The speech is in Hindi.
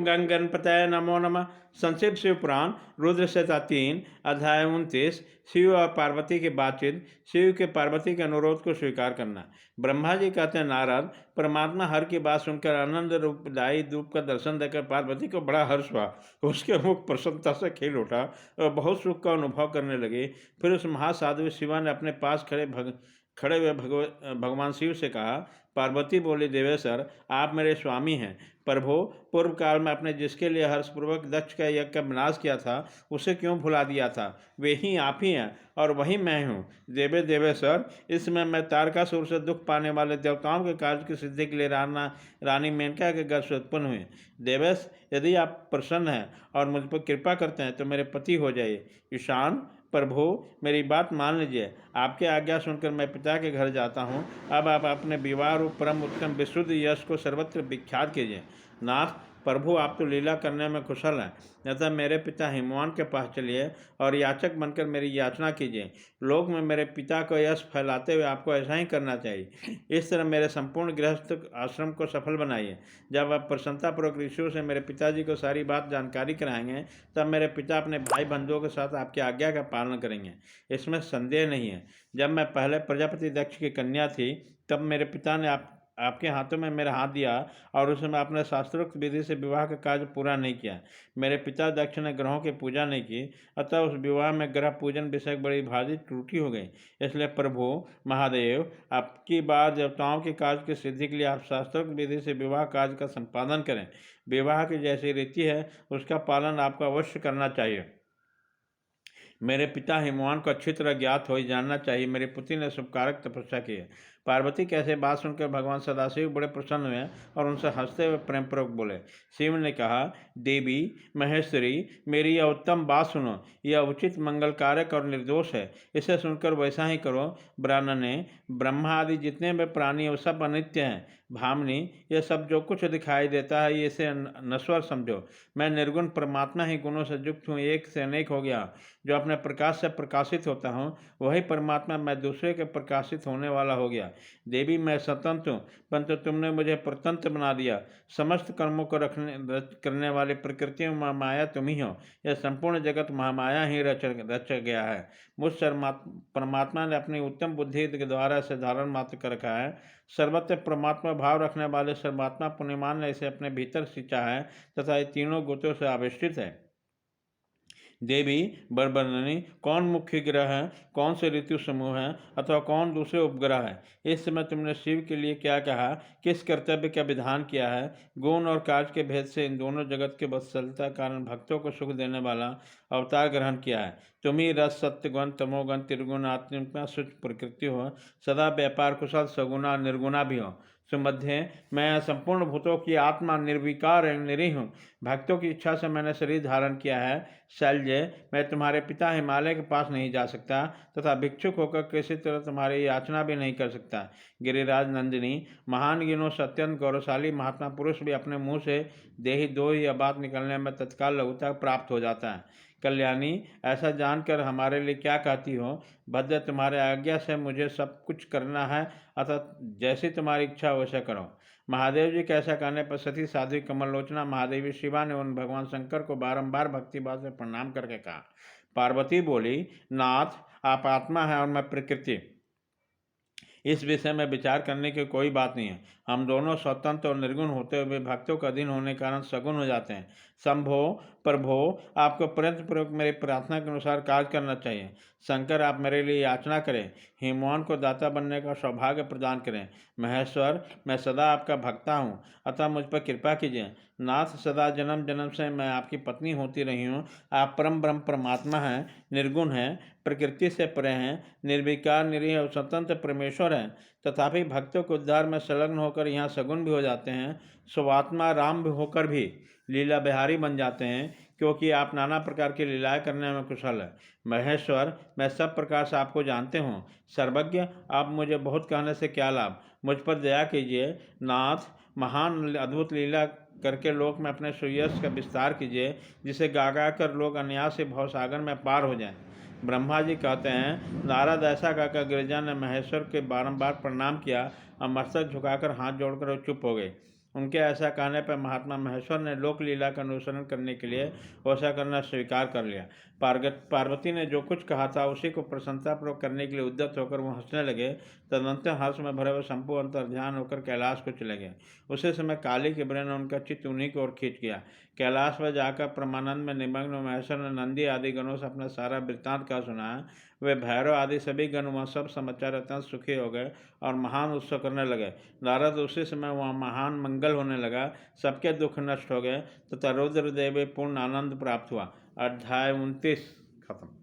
ओम गंग गणपतये नमो नमः। संक्षिप्त शिव पुराण रुद्र संहिता 3 अध्याय 29। शिव और पार्वती की बातचीत। शिव के पार्वती के अनुरोध को स्वीकार करना। ब्रह्मा जी कहते हैं, नारद, परमात्मा हर की बात सुनकर आनंद रूपदायी धूप का दर्शन देकर पार्वती को बड़ा हर्ष हुआ। उसके मुख प्रसन्नता से खिल उठा और बहुत सुख का अनुभव करने लगे। फिर उस महासाधु शिवा ने अपने पास खड़े हुए भगवान शिव से कहा। पार्वती बोली, देवेश्वर, आप मेरे स्वामी हैं। प्रभु, पूर्व काल में आपने जिसके लिए हर्षपूर्वक दक्ष का यज्ञ का विनाश किया था, उसे क्यों भुला दिया था? वे ही आप ही हैं और वही मैं हूँ। देवेश्वर, इस समय मैं तारकासुर से दुख पाने वाले देवताओं के कार्य की सिद्धि के लिए रानी मेनका के गर्भ से उत्पन्न हुए। देवेश, यदि आप प्रसन्न हैं और मुझ पर कृपा करते हैं तो मेरे पति हो जाइए। ईशान, प्रभु, मेरी बात मान लीजिए। आपके आज्ञा सुनकर मैं पिता के घर जाता हूँ। अब आप अपने विवाह रूप परम उत्तम विशुद्ध यश को सर्वत्र विख्यात कीजिए। नाथ, प्रभु, आप तो लीला करने में कुशल हैं, अतः मेरे पिता हिमवान के पास चलिए और याचक बनकर मेरी याचना कीजिए। लोक में मेरे पिता को यश फैलाते हुए आपको ऐसा ही करना चाहिए। इस तरह मेरे संपूर्ण गृहस्थ आश्रम को सफल बनाइए। जब आप प्रसन्नतापूर्वक ऋषियों से मेरे पिताजी को सारी बात जानकारी कराएंगे, तब मेरे पिता अपने भाई बंधुओं के साथ आपकी आज्ञा का पालन करेंगे, इसमें संदेह नहीं है। जब मैं पहले प्रजापति दक्ष की कन्या थी, तब मेरे पिता ने आपके हाथों में मेरा हाथ दिया और उस समय आपने शास्त्रोक्त विधि से विवाह का कार्य पूरा नहीं किया। मेरे पिता दक्ष ने ग्रहों की पूजा नहीं की, अतः उस विवाह में ग्रह पूजन विषय बड़ी भारी त्रुटि हो गई। इसलिए प्रभु महादेव, आपकी बार देवताओं के कार्य की सिद्धि के लिए आप शास्त्रोक्त विधि से विवाह कार्य का संपादन करें। विवाह की जैसी रीति है उसका पालन आपको अवश्य करना चाहिए। मेरे पिता हिमवान को अच्छी तरह ज्ञात हो ही जानना चाहिए। मेरे पुत्री ने शुभकारक तपस्या की है। पार्वती कैसे बात सुनकर भगवान सदाशिव बड़े प्रसन्न हुए और उनसे हंसते हुए प्रेम पूर्वक बोले। शिव ने कहा, देवी महेश्वरी, मेरी यह उत्तम बात सुनो। यह उचित मंगल कारक और निर्दोष है। इसे सुनकर वैसा ही करो। ब्राह्मणे, ब्रह्मा आदि जितने भी प्राणी वो सब अनित्य हैं। भामनी, यह सब जो कुछ दिखाई देता है, ये इसे नश्वर समझो। मैं निर्गुण परमात्मा ही गुणों से युक्त हूँ, एक से अनेक हो गया। जो अपने प्रकाश से प्रकाशित होता हूँ, वही परमात्मा मैं दूसरे के प्रकाशित होने वाला हो गया। देवी, मैं स्वतंत्र हूँ, परंतु तुमने मुझे परतंत्र बना दिया। समस्त कर्मों को करने वाली प्रकृति में माया तुम ही हो। यह संपूर्ण जगत महामाया ही रच गया है। मुझ परमात्मा ने अपनी उत्तम बुद्धि के द्वारा इसे धारण मात्र कर रखा है। सर्वत्र परमात्मा भाव रखने वाले सर्वात्मा पुण्यमान ने इसे अपने भीतर सिंचा है तथा ये तीनों गुतों से आविष्टित है। देवी बरबरनी, कौन मुख्य ग्रह है, कौन से ऋतु समूह हैं, अथवा कौन दूसरे उपग्रह है? इस समय तुमने शिव के लिए क्या कहा, किस कर्तव्य का विधान किया है? गुण और कार्य के भेद से इन दोनों जगत के वत्सलता कारण भक्तों को सुख देने वाला अवतार ग्रहण किया है। तुम ही रस, सत्यगुण, तमोगुण, त्रिगुण, आत्मिका शुद्ध प्रकृति हो, सदा व्यापार कुशल, सगुणा निर्गुणा भी हो। सुमध्य, मैं संपूर्ण भूतों की आत्मा निर्विकार निरीह हूँ। भक्तों की इच्छा से मैंने शरीर धारण किया है। शैल्य, मैं तुम्हारे पिता हिमालय के पास नहीं जा सकता तथा भिक्षुक होकर किसी तरह तुम्हारी याचना भी नहीं कर सकता। गिरिराज नंदिनी, महान गिनों से अत्यंत गौरवशाली महात्मा पुरुष भी अपने मुंह से देही दो ही बात निकलने में तत्काल लघुता प्राप्त हो जाता है। कल्याणी, ऐसा जानकर हमारे लिए क्या कहती हो? भद्र, तुम्हारे आज्ञा से मुझे सब कुछ करना है, अतः जैसी तुम्हारी इच्छा वैसा करो। महादेव जी के ऐसा कहने पर सती साध्वी कमलोचना महादेवी शिवा ने उन भगवान शंकर को बारंबार भक्तिभाव से प्रणाम करके कहा। पार्वती बोली, नाथ, आप आत्मा है और मैं प्रकृति। इस विषय में विचार करने की कोई बात नहीं है। हम दोनों स्वतंत्र और निर्गुण होते हुए भक्तों का अधीन होने के कारण सगुण हो जाते हैं। शंभो, प्रभो, आपको प्रयत्नपूर्वक मेरी प्रार्थना के अनुसार कार्य करना चाहिए। शंकर, आप मेरे लिए याचना करें। हिमवान को दाता बनने का सौभाग्य प्रदान करें। महेश्वर, मैं सदा आपका भक्ता हूँ, अतः मुझ पर कृपा कीजिए। नाथ, सदा जन्म जन्म से मैं आपकी पत्नी होती रही हूँ। आप परम ब्रह्म परमात्मा हैं, निर्गुण हैं, प्रकृति से परे हैं, निर्विकार निरीह और स्वतंत्र परमेश्वर हैं। तथापि भक्तों को उद्धार में संलग्न होकर यहाँ सगुण भी हो जाते हैं, स्वात्मा राम भी होकर भी लीला बिहारी बन जाते हैं, क्योंकि आप नाना प्रकार की लीलाएं करने में कुशल है। महेश्वर, मैं सब प्रकार से आपको जानते हूँ। सर्वज्ञ, आप मुझे बहुत कहने से क्या लाभ, मुझ पर दया कीजिए। नाथ, महान अद्भुत लीला करके लोक में अपने सुयश का विस्तार कीजिए, जिसे गा कर लोग अनायास से भवसागर में पार हो जाएं। ब्रह्मा जी कहते हैं, नारद, ऐसा कहकर गिरिजा ने महेश्वर के बारंबार प्रणाम किया और मस्तक झुकाकर हाथ जोड़कर वो चुप हो गए। उनके ऐसा कहने पर महात्मा महेश्वर ने लोक लीला का अनुसरण करने के लिए वैसा करना स्वीकार कर लिया। पार्वती ने जो कुछ कहा था उसी को प्रसन्नतापूर्वक करने के लिए उद्यत होकर वो हंसने लगे। तदनंतर हर्ष में भरे हुए शंभु अंतर ध्यान होकर कैलाश को चले गए। उसी समय काली के ब्रह ने उनका चित्त उन्हीं की ओर खींच गया। कैलाश में जाकर परमानंद में निमग्न महेश्वर ने नंदी आदि गणों से अपना सारा वृत्तांत का सुनाया। वे भैरव आदि सभी गण वहाँ सब समाचार अत्यंत सुखी हो गए और महान उत्सव करने लगे। नारद उसी समय वहाँ महान मंगल होने लगा, सबके दुख नष्ट हो गए तथा रुद्रदेव पूर्ण आनंद प्राप्त हुआ। अध्याय 29 खत्म।